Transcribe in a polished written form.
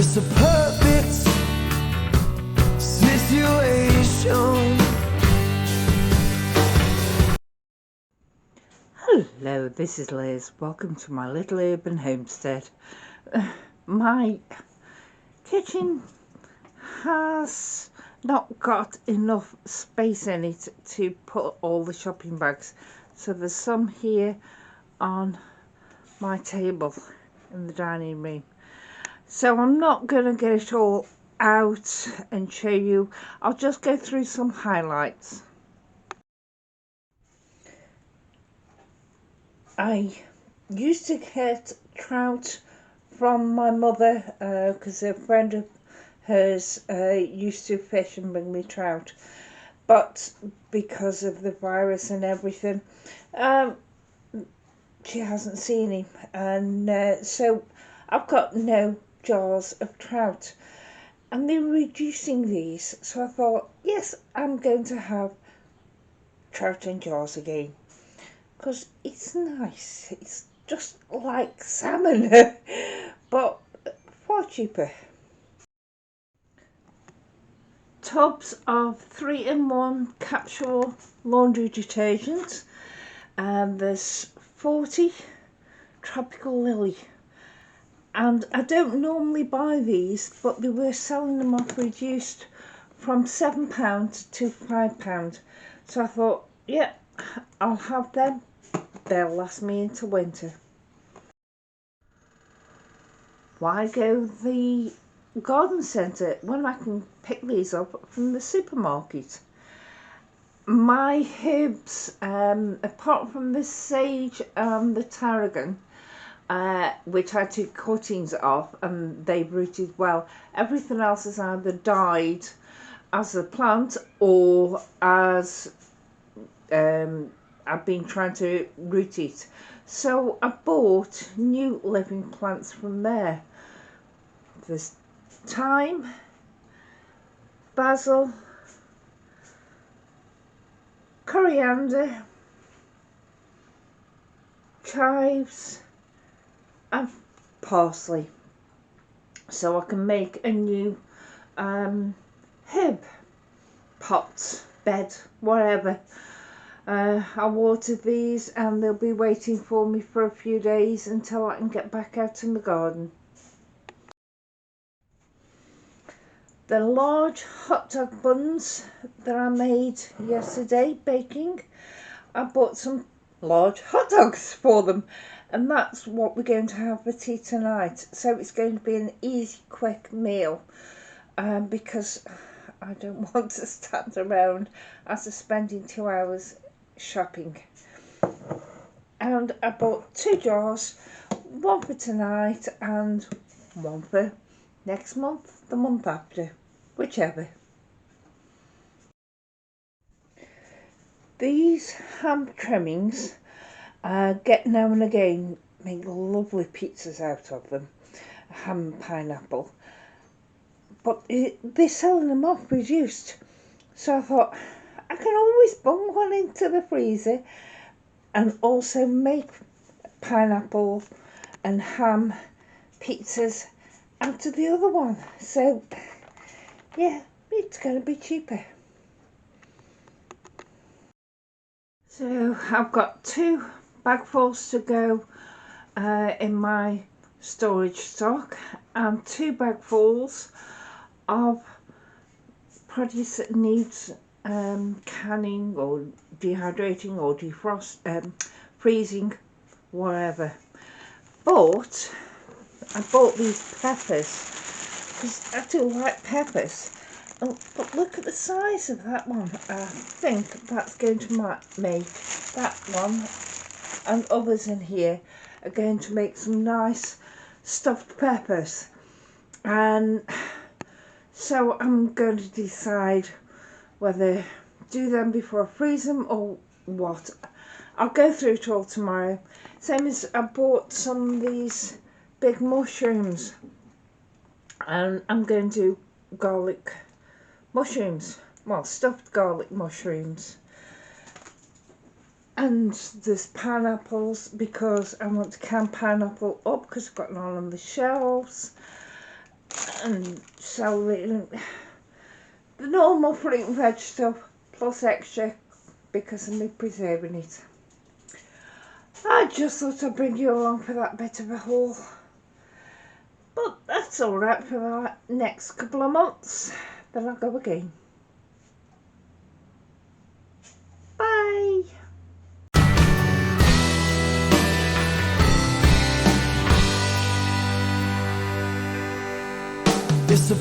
It's a perfect situation. Hello, this is Liz. Welcome to my little urban homestead. My kitchen has not got enough space in it to put all the shopping bags, so there's some here on my table in the dining room. So I'm not going to get it all out and show you. I'll just go through some highlights. I used to get trout from my mother because a friend of hers used to fish and bring me trout, but because of the virus and everything, she hasn't seen him, and so I've got no jars of trout, and they're reducing these, so I thought, yes, I'm going to have trout in jars again because it's nice. It's just like salmon but far cheaper. Tubs of 3-in-1 Capsule laundry detergent, and there's 40 Tropical Lily, and I don't normally buy these, but they were selling them off reduced from £7 to £5, so I thought, yeah, I'll have them. They'll last me into winter. Why go the garden centre when I can pick these up from the supermarket? My herbs, apart from the sage and the tarragon, which I took cuttings off and they rooted well, everything else is either died as a plant or as I've been trying to root it. So I bought new living plants from there. There's thyme, basil, coriander, chives and parsley, so I can make a new herb pot, bed, whatever. I watered these and they'll be waiting for me for a few days until I can get back out in the garden. The large hot dog buns that I made yesterday baking, I bought some large hot dogs for them, and that's what we're going to have for tea tonight. So it's going to be an easy, quick meal, because I don't want to stand around after spending 2 hours shopping. And I bought 2 jars, one for tonight and one for next month, the month after, whichever. These ham trimmings, get now and again, make lovely pizzas out of them, ham and pineapple, but they're selling them off reduced, so I thought I can always bung one into the freezer and also make pineapple and ham pizzas out of the other one. So yeah, it's going to be cheaper. So I've got 2 bagfuls to go in my storage stock, and 2 bagfuls of produce that needs canning or dehydrating or freezing, whatever. But I bought these peppers because I do like peppers. Oh, but look at the size of that one. I think that's going to make that one and others in here are going to make some nice stuffed peppers. And so I'm going to decide whether do them before I freeze them or what. I'll go through it all tomorrow. Same as I bought some of these big mushrooms, and I'm going to do garlic mushrooms, well, stuffed garlic mushrooms. And there's pineapples because I want to can pineapple up because I've got none on the shelves. and celery, the normal fruit and veg stuff plus extra because of me preserving it. I just thought I'd bring you along for that bit of a haul, but that's alright for the next couple of months, then I'll go again. Bye. It's a